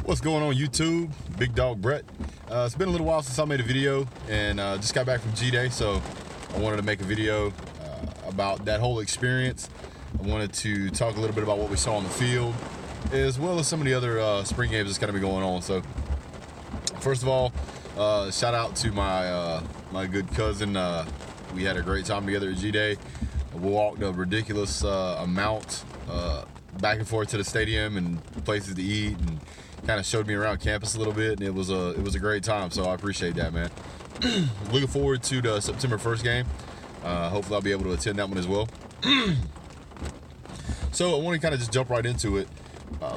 What's going on YouTube? Big Dog Brett. It's been a little while since I made a video, and just got back from G-Day, so I wanted to make a video about that whole experience. I wanted to talk a little bit about what we saw on the field, as well as some of the other spring games that's going to be going on. So first of all, shout out to my good cousin. We had a great time together at G-Day. We walked a ridiculous amount back and forth to the stadium and places to eat, and kind of showed me around campus a little bit, and it was a great time. So I appreciate that, man. Looking forward to the September 1st game. Hopefully I'll be able to attend that one as well. So I want to kind of just jump right into it.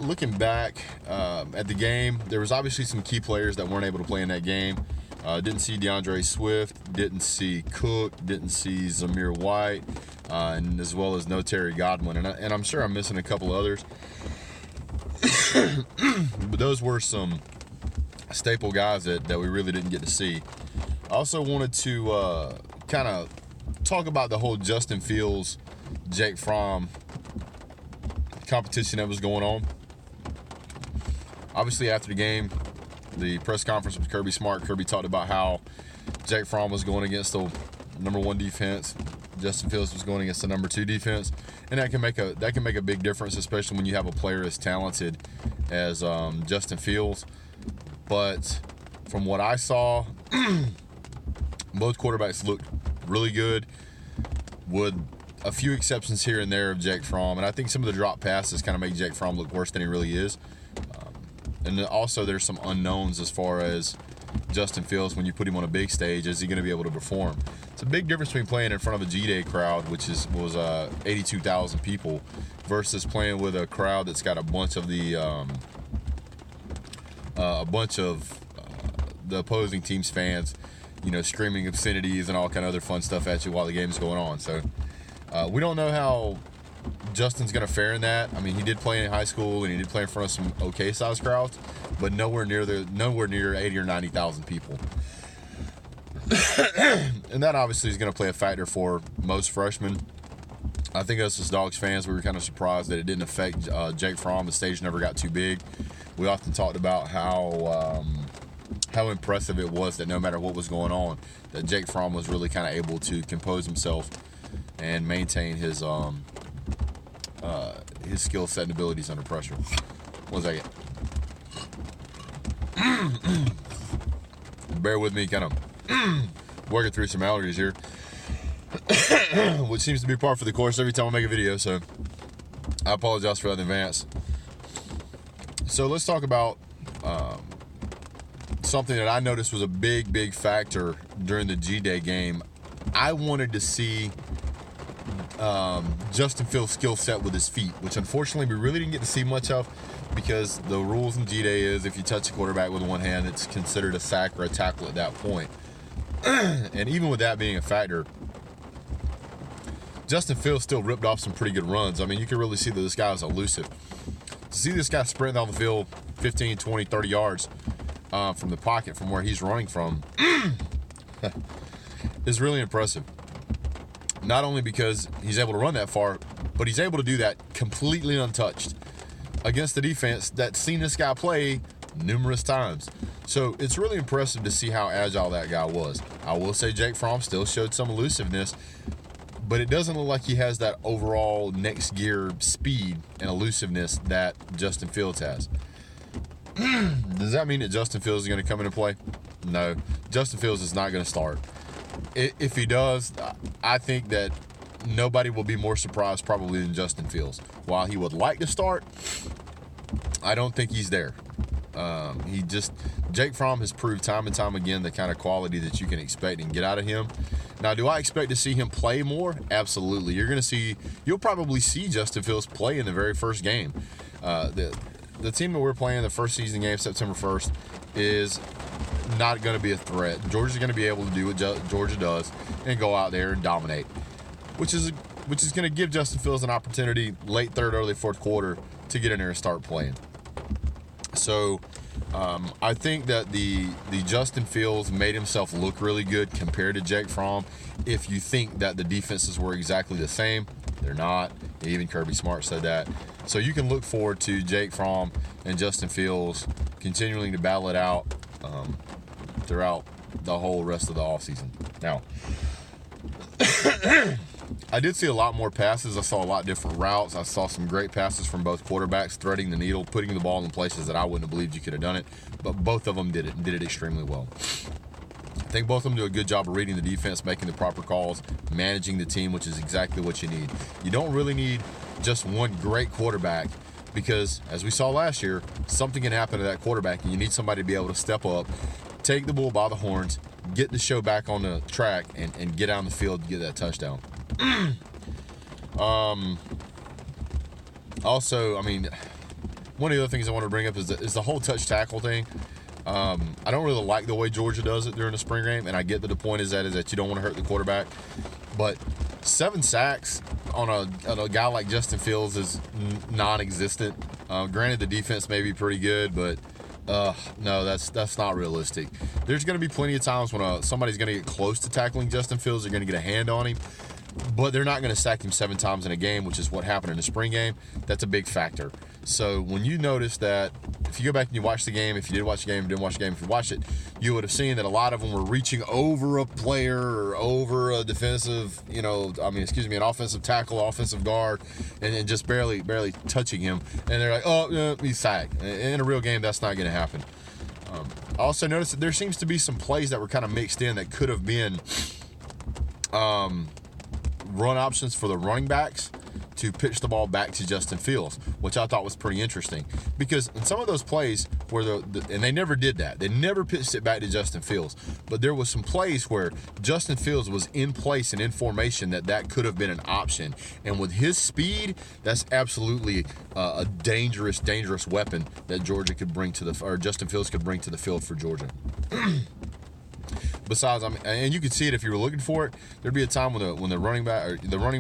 Looking back at the game, there was obviously some key players that weren't able to play in that game. Didn't see DeAndre Swift, didn't see Cook, didn't see Zamir White, and as well as no Terry Godwin. And I'm sure I'm missing a couple others. But those were some staple guys that we really didn't get to see. I also wanted to kind of talk about the whole Justin Fields, Jake Fromm competition that was going on. Obviously, after the game, the press conference with Kirby Smart, Kirby talked about how Jake Fromm was going against the number 1 defense. Justin Fields was going against the number 2 defense, and that can make a big difference, especially when you have a player as talented as Justin Fields. But from what I saw, both quarterbacks looked really good, with a few exceptions here and there of Jake Fromm, and I think some of the drop passes kind of make Jake Fromm look worse than he really is. And also there's some unknowns as far as Justin Fields. When you put him on a big stage, is he going to be able to perform? It's a big difference between playing in front of a G-Day crowd, which was 82,000 people, versus playing with a crowd that's got a bunch of the opposing team's fans, screaming obscenities and all kind of other fun stuff at you while the game's going on. So we don't know how Justin's going to fare in that. I mean, he did play in high school and he did play in front of some okay sized crowds, but nowhere near 80 or 90,000 people. And that obviously is going to play a factor for most freshmen. I think us as Dogs fans, we were kind of surprised that it didn't affect Jake Fromm. The stage never got too big. We often talked about how impressive it was that no matter what was going on, that Jake Fromm was really kind of able to compose himself and maintain his skill set and abilities under pressure. One second. Bear with me, kind of working through some allergies here, which seems to be par for the course every time I make a video, so I apologize for that in advance. So let's talk about something that I noticed was a big factor during the G-Day game. I wanted to see Justin Fields' skill set with his feet, which unfortunately we really didn't get to see much of, because the rules in G-Day is if you touch a quarterback with one hand, it's considered a sack or a tackle at that point. And even with that being a factor, Justin Fields still ripped off some pretty good runs. I mean, you can really see that this guy is elusive. To see this guy sprint down the field 15, 20, 30 yards from the pocket from where he's running from is really impressive. Not only because he's able to run that far, but he's able to do that completely untouched against the defense that's seen this guy play numerous times. So it's really impressive to see how agile that guy was. I will say Jake Fromm still showed some elusiveness, but it doesn't look like he has that overall next gear speed and elusiveness that Justin Fields has. Does that mean that Justin Fields is going to come into play? No. Justin Fields is not going to start. If he does, I think that nobody will be more surprised probably than Justin Fields. While he would like to start, I don't think he's there. Jake Fromm has proved time and time again the kind of quality that you can expect and get out of him. Now, do I expect to see him play more? Absolutely. You'll probably see Justin Fields play in the very first game. The team that we're playing, the first season game, September 1st, is not going to be a threat. Georgia's going to be able to do what Georgia does and go out there and dominate, which is going to give Justin Fields an opportunity late third, early fourth quarter to get in there and start playing. So I think that the Justin Fields made himself look really good compared to Jake Fromm. If you think that the defenses were exactly the same, they're not. Even Kirby Smart said that. So you can look forward to Jake Fromm and Justin Fields continuing to battle it out throughout the whole rest of the offseason. Now, I did see a lot more passes. I saw a lot different routes. I saw some great passes from both quarterbacks, threading the needle, putting the ball in places that I wouldn't have believed you could have done it. But both of them did it, and did it extremely well. I think both of them do a good job of reading the defense, making the proper calls, managing the team, which is exactly what you need. You don't really need just one great quarterback, because, as we saw last year, something can happen to that quarterback, and you need somebody to be able to step up, take the bull by the horns, get the show back on the track, and get out on the field to get that touchdown. Also, I mean, one of the other things I want to bring up is the whole touch tackle thing. I don't really like the way Georgia does it during the spring game, and I get that the point is that you don't want to hurt the quarterback. But 7 sacks on a guy like Justin Fields is non-existent. Granted, the defense may be pretty good, but no, that's not realistic. There's going to be plenty of times when somebody's going to get close to tackling Justin Fields. They're going to get a hand on him, but they're not going to sack him 7 times in a game, which is what happened in the spring game. That's a big factor. So when you notice that, if you go back and you watch the game, if you did watch the game, didn't watch the game, if you watched it, you would have seen that a lot of them were reaching over a player or over a defensive, an offensive tackle, offensive guard, and just barely touching him. And they're like, oh, yeah, he's sacked. In a real game, that's not going to happen. I also noticed that there seems to be some plays that were kind of mixed in that could have been run options for the running backs to pitch the ball back to Justin Fields, which I thought was pretty interesting, because in some of those plays where and they never did that, they never pitched it back to Justin Fields, but there was some plays where Justin Fields was in place and in formation that could have been an option, and with his speed, that's absolutely a dangerous weapon that Georgia could bring or Justin Fields could bring to the field for Georgia. Besides, and you could see it if you were looking for it. There'd be a time when the running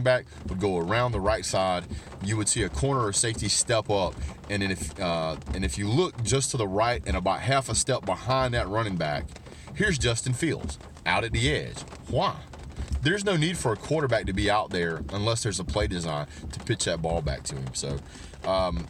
back would go around the right side. You would see a corner or safety step up, and then if you look just to the right and about half a step behind that running back, here's Justin Fields out at the edge. Why? There's no need for a quarterback to be out there unless there's a play design to pitch that ball back to him. So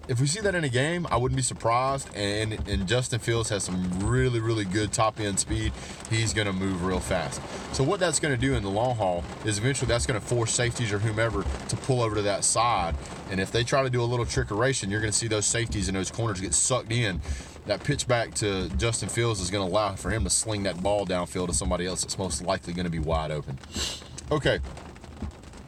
if we see that in a game, I wouldn't be surprised. And Justin Fields has some really, really good top-end speed. He's going to move real fast. So what that's going to do in the long haul is eventually that's going to force safeties or whomever to pull over to that side. And if they try to do a little trickeration, you're going to see those safeties and those corners get sucked in. That pitch back to Justin Fields is going to allow for him to sling that ball downfield to somebody else that's most likely going to be wide open. Okay.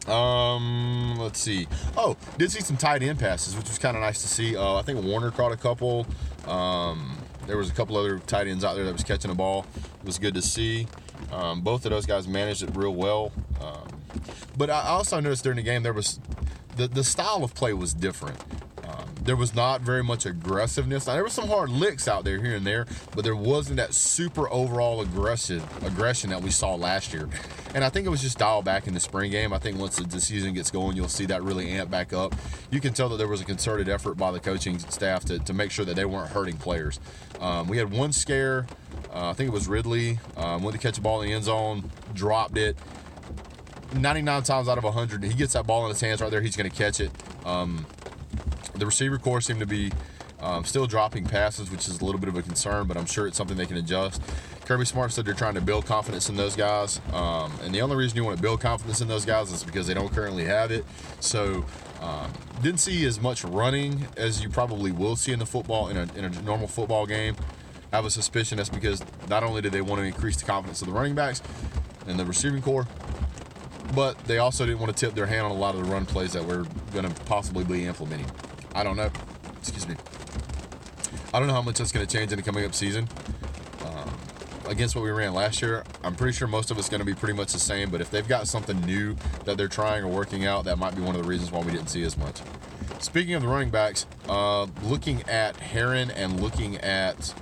Let's see. Oh, did see some tight end passes, which was kind of nice to see. I think Warner caught a couple. There was a couple other tight ends out there that was catching the ball. It was good to see. Both of those guys managed it real well. But I also noticed during the game there was the style of play was different. There was not very much aggressiveness. Now, there was some hard licks out there here and there, but there wasn't that super overall aggression that we saw last year. And I think it was just dialed back in the spring game. I think once the season gets going, you'll see that really amp back up. You can tell that there was a concerted effort by the coaching staff to make sure that they weren't hurting players. We had one scare. I think it was Ridley. Went to catch a ball in the end zone, dropped it. 99 times out of 100, he gets that ball in his hands right there, he's going to catch it. The receiver corps seemed to be still dropping passes, which is a little bit of a concern, but I'm sure it's something they can adjust. Kirby Smart said they're trying to build confidence in those guys, and the only reason you want to build confidence in those guys is because they don't currently have it. So didn't see as much running as you probably will see in a normal football game. I have a suspicion that's because not only do they want to increase the confidence of the running backs and the receiving corps, but they also didn't want to tip their hand on a lot of the run plays that we're going to possibly be implementing. I don't know. Excuse me. I don't know how much that's going to change in the coming up season. Against what we ran last year, I'm pretty sure most of it's going to be pretty much the same, but if they've got something new that they're trying or working out, that might be one of the reasons why we didn't see as much. Speaking of the running backs, looking at Herron and looking at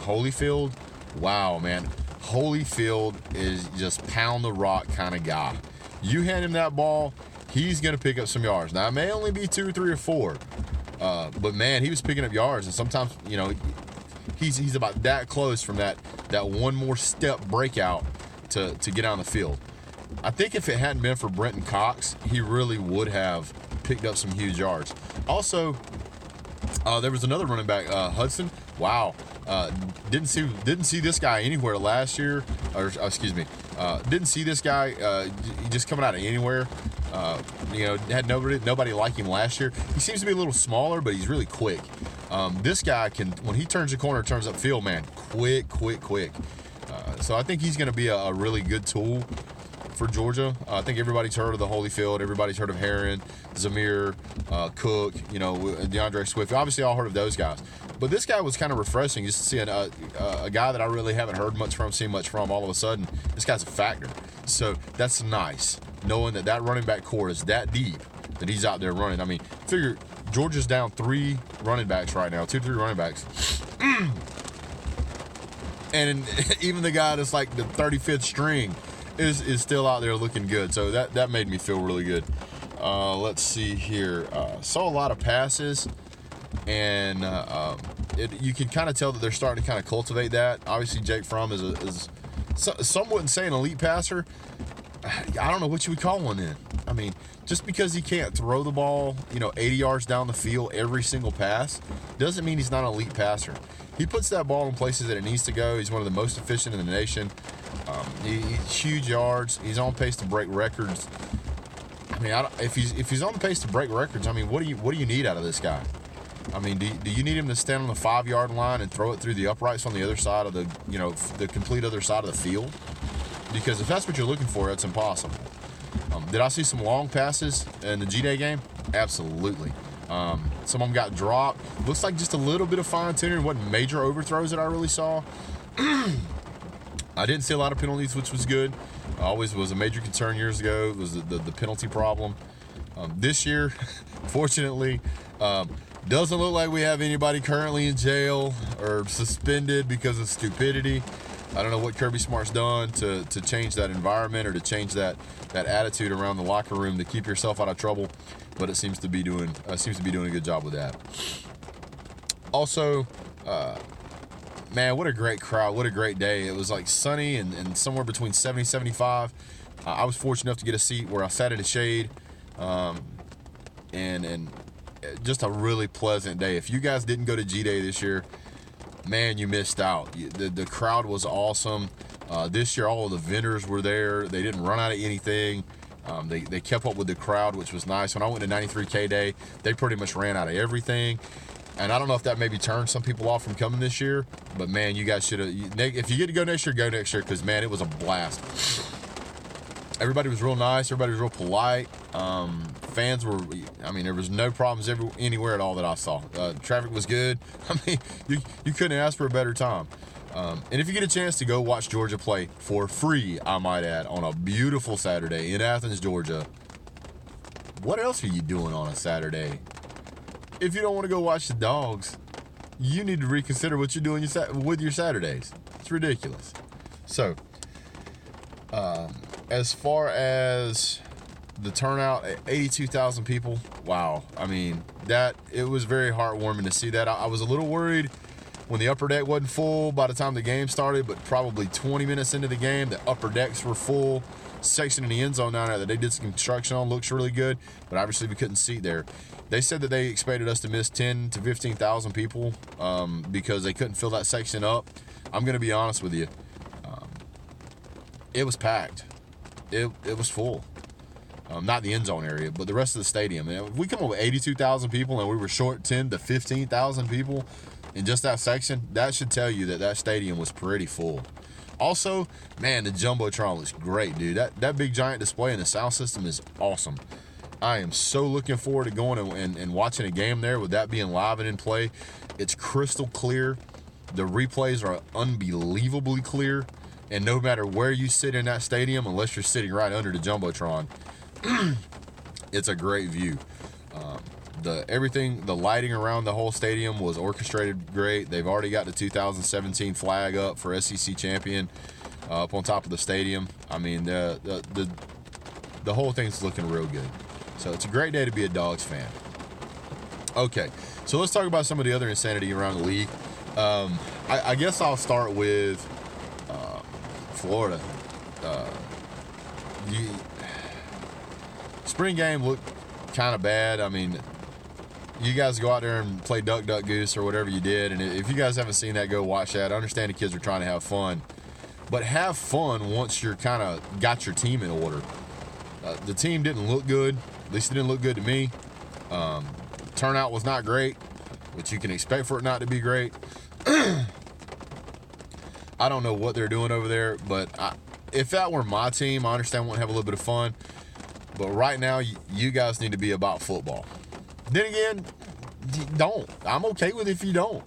Holyfield, wow, man. Holyfield is just pound the rock kind of guy. You hand him that ball, he's going to pick up some yards. Now, it may only be 2, 3, or 4, but, man, he was picking up yards, and sometimes, he's about that close from that one more step breakout to get on the field. I think if it hadn't been for Brenton Cox, he really would have picked up some huge yards. Also, there was another running back, Hudson. Wow, didn't see this guy anywhere last year, or excuse me, didn't see this guy just coming out of anywhere. Had nobody like him last year. He seems to be a little smaller, but he's really quick. This guy can, when he turns the corner, turns upfield, man, quick. So I think he's going to be a really good tool for Georgia. I think everybody's heard of the Holyfield. Everybody's heard of Herron, Zamir, Cook, DeAndre Swift. Obviously, all heard of those guys. But this guy was kind of refreshing just to see a guy that I really haven't heard much from, seen much from. All of a sudden, this guy's a factor. So that's nice, knowing that running back core is that deep that he's out there running. I mean, figure Georgia's down 3 running backs right now, 2-3 running backs. And even the guy that's like the 35th string is still out there looking good. So that made me feel really good. Let's see here. Saw a lot of passes, and you can kind of tell that they're starting to kind of cultivate that. Obviously, Jake Fromm is some wouldn't say an elite passer. I don't know what you would call one then. I mean, just because he can't throw the ball, 80 yards down the field every single pass, doesn't mean he's not an elite passer. He puts that ball in places that it needs to go. He's one of the most efficient in the nation. He's huge yards. He's on pace to break records. I mean, if he's on pace to break records, I mean, what do you need out of this guy? I mean, do you need him to stand on the 5-yard line and throw it through the uprights on the other side of the complete other side of the field? Because if that's what you're looking for, it's impossible. Did I see some long passes in the G-Day game? Absolutely. Some of them got dropped. Looks like just a little bit of fine-tuning. Wasn't major overthrows that I really saw. I didn't see a lot of penalties, which was good. Always was a major concern years ago. It was the penalty problem. This year, fortunately, doesn't look like we have anybody currently in jail or suspended because of stupidity. I don't know what Kirby Smart's done to change that environment or to change that attitude around the locker room to keep yourself out of trouble, but it seems to be doing a good job with that. Also, man, what a great crowd, what a great day. It was like sunny and somewhere between 70 and 75. I was fortunate enough to get a seat where I sat in the shade, and just a really pleasant day. If you guys didn't go to G-Day this year, man, you missed out. The crowd was awesome. This year, all of the vendors were there. They didn't run out of anything. They kept up with the crowd, which was nice. When I went to 93K Day, they pretty much ran out of everything. And I don't know if that maybe turned some people off from coming this year, but man, you guys should have. If you get to go next year, because man, it was a blast. Everybody was real nice. Everybody was real polite. Fans were, there was no problems anywhere at all that I saw. Traffic was good. I mean, you couldn't ask for a better time. And if you get a chance to go watch Georgia play for free, I might add, on a beautiful Saturday in Athens, Georgia, what else are you doing on a Saturday? If you don't want to go watch the Dogs, you need to reconsider what you're doing with your Saturdays. It's ridiculous. So, as far as the turnout, 82,000 people, wow. I mean, it was very heartwarming to see that. I was a little worried when the upper deck wasn't full by the time the game started, but probably 20 minutes into the game, the upper decks were full. Section in the end zone down there that they did some construction on looks really good, but obviously we couldn't seat there. They said that they expected us to miss 10 to 15,000 people because they couldn't fill that section up. I'm going to be honest with you. It was packed. It was full. Not the end zone area, but the rest of the stadium. And if we come up with 82,000 people and we were short 10 to 15,000 people in just that section, that should tell you that stadium was pretty full. Also, man, the Jumbotron looks great, dude. That big giant display in the sound system is awesome. I am so looking forward to going and watching a game there with that being live and in play. It's crystal clear. The replays are unbelievably clear. And no matter where you sit in that stadium, unless you're sitting right under the Jumbotron, it's a great view. The lighting around the whole stadium was orchestrated great. They've already got the 2017 flag up for SEC champion up on top of the stadium. I mean, the whole thing's looking real good. So it's a great day to be a Dogs fan. Okay, so let's talk about some of the other insanity around the league. I guess I'll start with Florida. Spring game looked kind of bad. I mean, you guys go out there and play Duck, Duck, Goose or whatever you did. And if you guys haven't seen that, go watch that. I understand the kids are trying to have fun. But have fun once you're kind of got your team in order. The team didn't look good. At least it didn't look good to me. Turnout was not great, which you can expect for it not to be great. I don't know what they're doing over there, but if that were my team, I understand I want to have a little bit of fun. But right now, you guys need to be about football. Then again, don't. I'm okay with if you don't.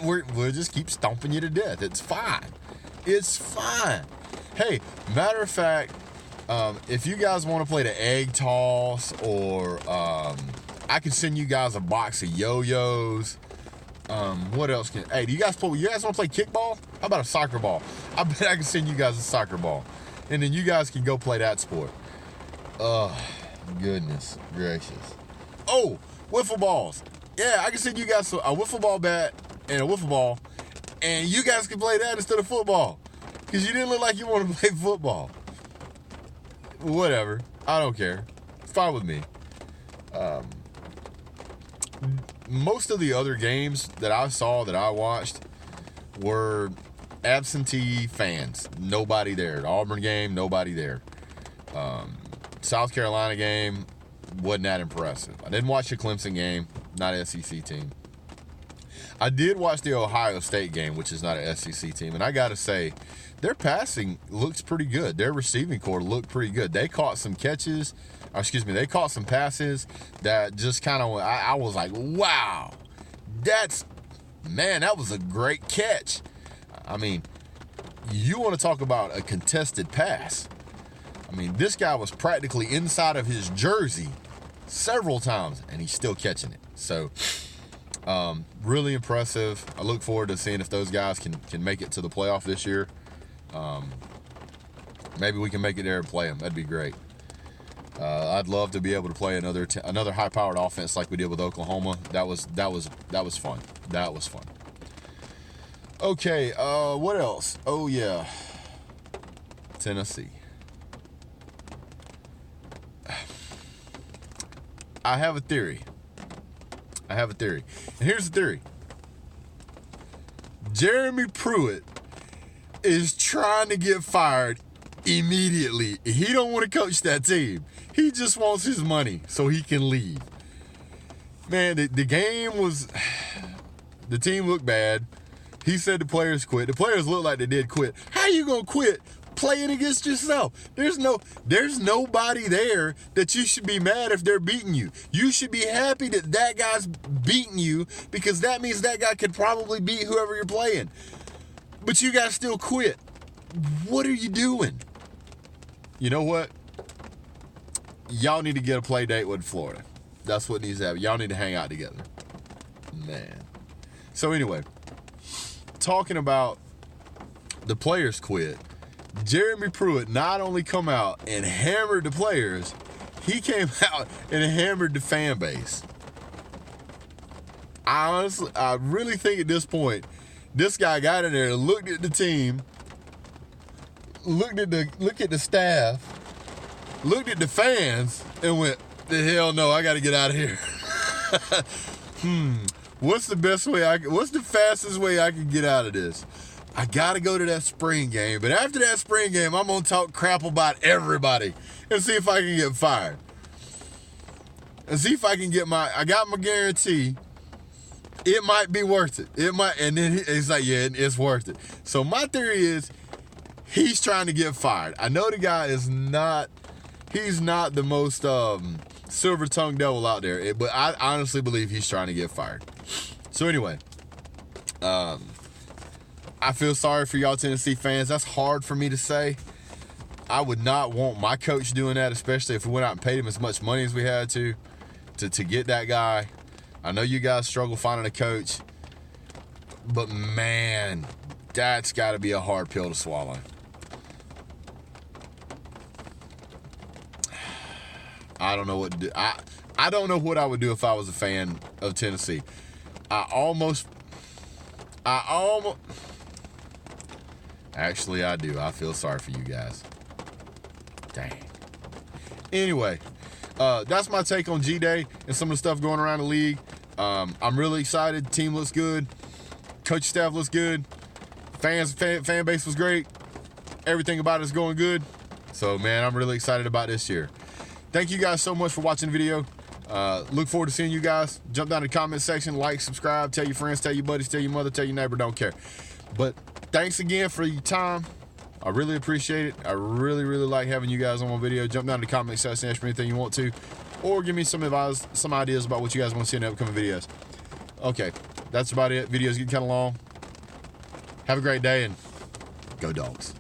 We'll just keep stomping you to death. It's fine. It's fine. Hey, matter of fact, if you guys want to play the egg toss, or I can send you guys a box of yo-yos. What else can? Hey, do you guys want to play kickball? How about a soccer ball? I bet I can send you guys a soccer ball, and then you guys can go play that sport. Oh, goodness gracious. Oh, wiffle balls. Yeah, I can send you guys a wiffle ball bat and a wiffle ball, and you guys can play that instead of football, because you didn't look like you want to play football. Whatever. I don't care. It's fine with me. Most of the other games that I saw, that I watched, were absentee fans. Nobody there. The Auburn game, nobody there. South Carolina game wasn't that impressive. I didn't watch the Clemson game, not an SEC team. I did watch the Ohio State game, which is not an SEC team, and I got to say, their passing looks pretty good. Their receiving corps looked pretty good. They caught some catches. They caught some passes that just kind of, I was like, wow, that was a great catch. I mean, you want to talk about a contested pass. I mean, this guy was practically inside of his jersey several times, and he's still catching it. So, really impressive. I look forward to seeing if those guys can make it to the playoff this year. Maybe we can make it there and play them. That'd be great. I'd love to be able to play another high-powered offense like we did with Oklahoma. That was fun. That was fun. Okay, what else? Oh yeah, Tennessee. I have a theory. And here's the theory. Jeremy Pruitt is trying to get fired immediately. He don't want to coach that team. He just wants his money so he can leave. Man, the game was... The team looked bad. He said the players quit. The players looked like they did quit. How you going to quit playing against yourself? There's nobody there that you should be mad if they're beating you. You should be happy that guy's beating you, because that means that guy could probably beat whoever you're playing. But you guys still quit. What are you doing? You know what? Y'all need to get a play date with Florida. That's what needs to happen. Y'all need to hang out together. Man. So anyway, talking about the players quit, Jeremy Pruitt not only come out and hammered the players, he came out and hammered the fan base. I really think at this point, this guy got in there and looked at the team, looked at the staff, looked at the fans, and went, the hell no, I got to get out of here. What's the fastest way I can get out of this? I got to go to that spring game. But after that spring game, I'm going to talk crap about everybody and see if I can get fired. And see if I can get I got my guarantee. It might be worth it. It might. And then he's like, yeah, it's worth it. So my theory is he's trying to get fired. I know the guy he's not the most silver-tongued devil out there. But I honestly believe he's trying to get fired. So anyway, I feel sorry for y'all Tennessee fans. That's hard for me to say. I would not want my coach doing that, especially if we went out and paid him as much money as we had to get that guy. I know you guys struggle finding a coach, but man, that's got to be a hard pill to swallow. I don't know what to do. I don't know what I would do if I was a fan of Tennessee. Actually, I do. I feel sorry for you guys. Dang. Anyway, that's my take on G-Day and some of the stuff going around the league. I'm really excited. Team looks good. Coach staff looks good. Fan base was great. Everything about it is going good. So, man, I'm really excited about this year. Thank you guys so much for watching the video. Look forward to seeing you guys. Jump down to the comment section, like, subscribe, tell your friends, tell your buddies, tell your mother, tell your neighbor, don't care. But thanks again for your time. I really appreciate it. I really, really like having you guys on my video. Jump down to the comment section, ask me anything you want to, or give me some advice, some ideas about what you guys want to see in the upcoming videos. Okay, that's about it. Video's getting kind of long. Have a great day, and go Dogs.